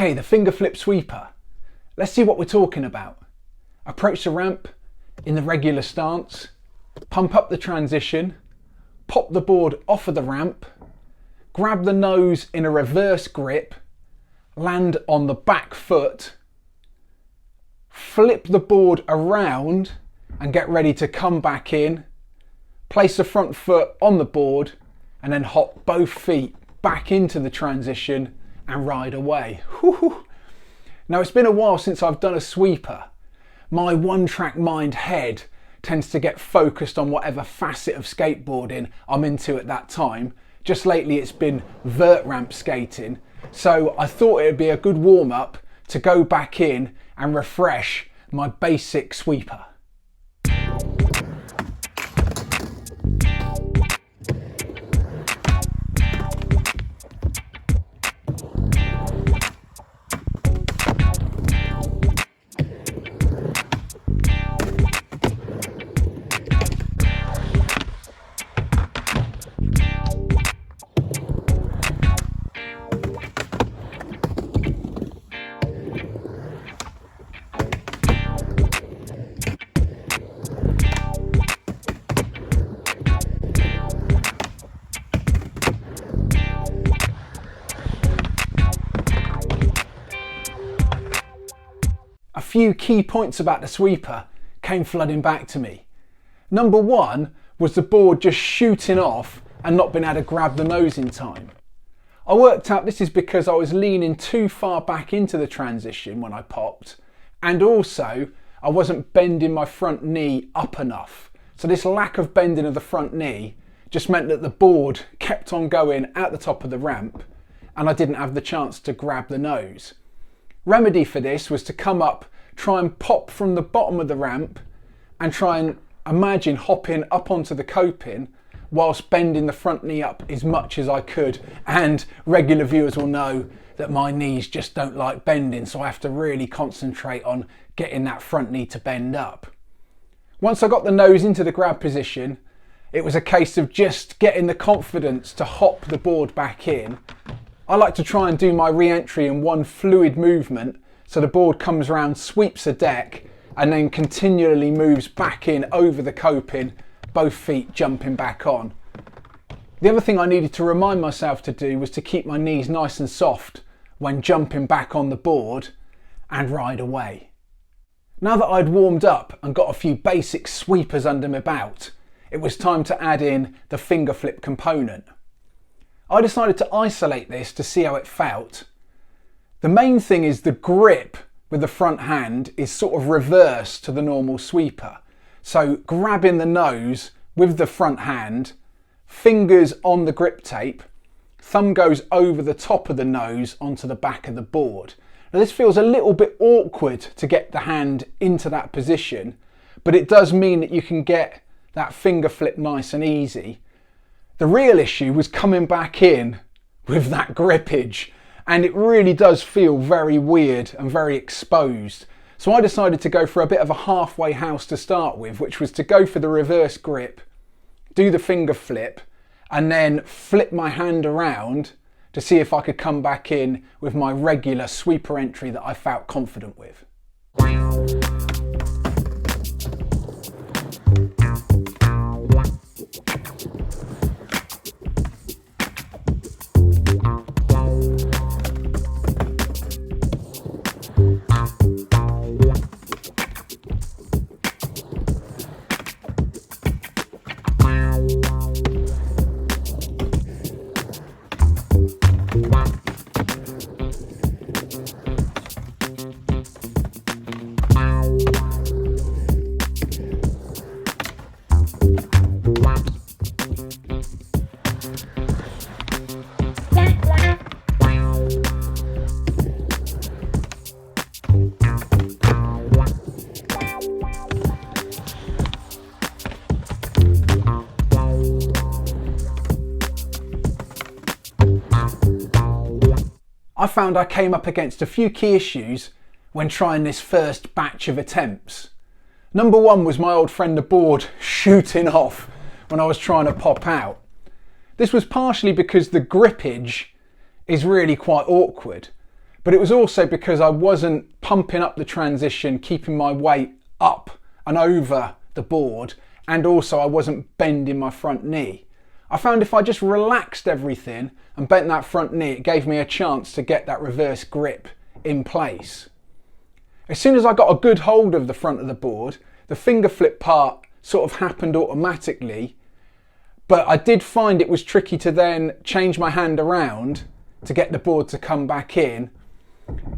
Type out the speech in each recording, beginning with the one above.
Okay, the finger flip sweeper. Let's see what we're talking about. Approach the ramp in the regular stance, pump up the transition, pop the board off of the ramp, grab the nose in a reverse grip, land on the back foot, flip the board around and get ready to come back in, place the front foot on the board and then hop both feet back into the transition and ride away. Whew. Now it's been a while since I've done a sweeper. My one-track mind head tends to get focused on whatever facet of skateboarding I'm into at that time. Just lately it's been vert ramp skating, so I thought it would be a good warm-up to go back in and refresh my basic sweeper. A few key points about the sweeper came flooding back to me. Number one was the board just shooting off and not being able to grab the nose in time. I worked out this is because I was leaning too far back into the transition when I popped, and also I wasn't bending my front knee up enough. So this lack of bending of the front knee just meant that the board kept on going at the top of the ramp and I didn't have the chance to grab the nose. Remedy for this was to come up, try and pop from the bottom of the ramp and try and imagine hopping up onto the coping whilst bending the front knee up as much as I could. And regular viewers will know that my knees just don't like bending, so I have to really concentrate on getting that front knee to bend up. Once I got the nose into the grab position, it was a case of just getting the confidence to hop the board back in. I like to try and do my re-entry in one fluid movement, so the board comes around, sweeps the deck, and then continually moves back in over the coping, both feet jumping back on. The other thing I needed to remind myself to do was to keep my knees nice and soft when jumping back on the board and ride away. Now that I'd warmed up and got a few basic sweepers under my belt, it was time to add in the finger flip component. I decided to isolate this to see how it felt. The main thing is the grip with the front hand is sort of reverse to the normal sweeper. So grabbing the nose with the front hand, fingers on the grip tape, thumb goes over the top of the nose onto the back of the board. Now this feels a little bit awkward to get the hand into that position, but it does mean that you can get that finger flip nice and easy. The real issue was coming back in with that grippage, and it really does feel very weird and very exposed. So I decided to go for a bit of a halfway house to start with, which was to go for the reverse grip, do the finger flip, and then flip my hand around to see if I could come back in with my regular sweeper entry that I felt confident with. I found I came up against a few key issues when trying this first batch of attempts. Number one was my old friend the board shooting off when I was trying to pop out. This was partially because the grippage is really quite awkward. but it was also because I wasn't pumping up the transition, keeping my weight up and over the board, and also I wasn't bending my front knee. I found if I just relaxed everything and bent that front knee, it gave me a chance to get that reverse grip in place. As soon as I got a good hold of the front of the board, the finger flip part sort of happened automatically, but I did find it was tricky to then change my hand around to get the board to come back in.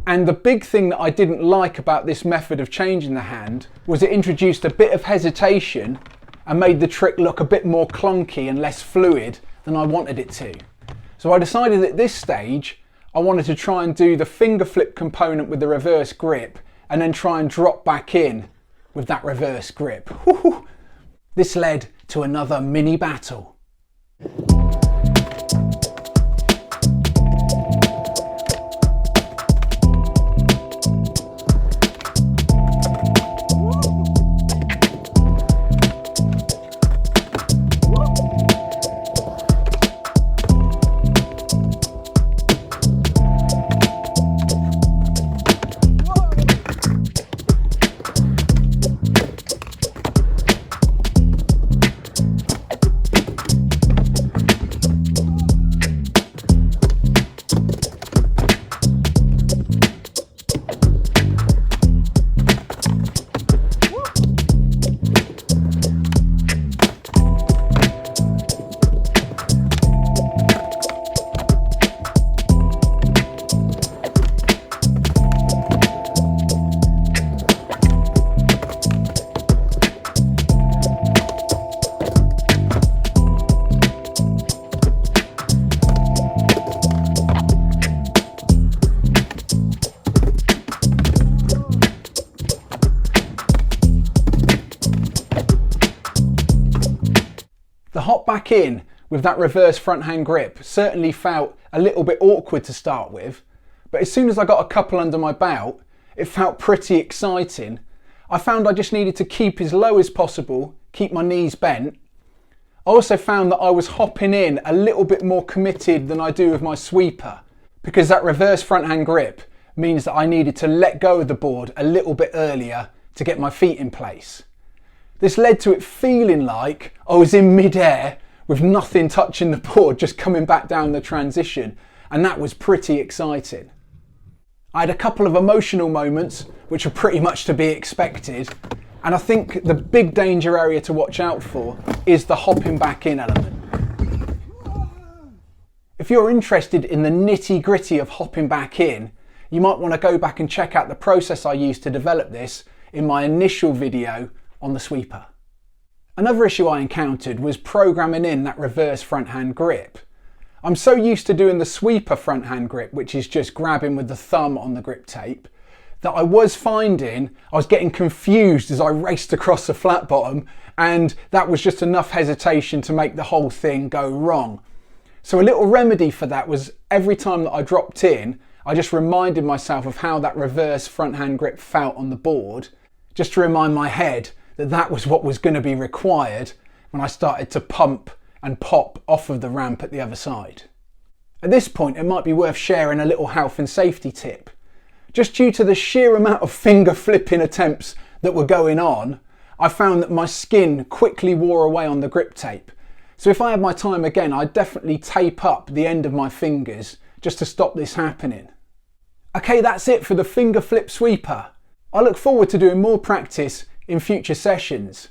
And the big thing that I didn't like about this method of changing the hand was it introduced a bit of hesitation and made the trick look a bit more clunky and less fluid than I wanted it to. So I decided at this stage I wanted to try and do the finger flip component with the reverse grip and then try and drop back in with that reverse grip. Woo-hoo. This led to another mini battle. The hop back in with that reverse front hand grip certainly felt a little bit awkward to start with, but as soon as I got a couple under my belt, it felt pretty exciting. I found I just needed to keep as low as possible, keep my knees bent. I also found that I was hopping in a little bit more committed than I do with my sweeper, because that reverse front hand grip means that I needed to let go of the board a little bit earlier to get my feet in place. This led to it feeling like I was in mid-air with nothing touching the board, just coming back down the transition, and that was pretty exciting. I had a couple of emotional moments, which are pretty much to be expected, and I think the big danger area to watch out for is the hopping back in element. If you're interested in the nitty-gritty of hopping back in, you might want to go back and check out the process I used to develop this in my initial video on the sweeper. Another issue I encountered was programming in that reverse front hand grip. I'm so used to doing the sweeper front hand grip, which is just grabbing with the thumb on the grip tape, that I was finding I was getting confused as I raced across the flat bottom, and that was just enough hesitation to make the whole thing go wrong. So a little remedy for that was every time that I dropped in, I just reminded myself of how that reverse front hand grip felt on the board, just to remind my head that that was what was going to be required when I started to pump and pop off of the ramp at the other side. At this point, it might be worth sharing a little health and safety tip. Just due to the sheer amount of finger flipping attempts that were going on, I found that my skin quickly wore away on the grip tape. So if I had my time again, I'd definitely tape up the end of my fingers just to stop this happening. Okay, that's it for the finger flip sweeper. I look forward to doing more practice in future sessions.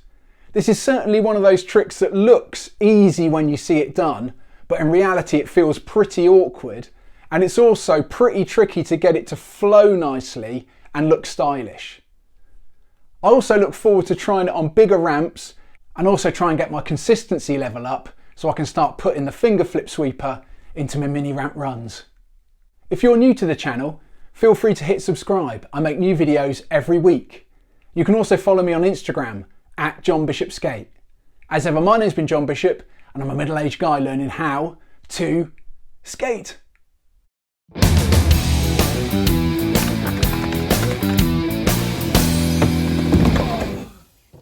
This is certainly one of those tricks that looks easy when you see it done, but in reality it feels pretty awkward, and it's also pretty tricky to get it to flow nicely and look stylish. I also look forward to trying it on bigger ramps and also try and get my consistency level up so I can start putting the finger flip sweeper into my mini ramp runs. If you're new to the channel, feel free to hit subscribe. I make new videos every week. You can also follow me on Instagram at John Bishop Skate. As ever, my name's been John Bishop, and I'm a middle-aged guy learning how to skate.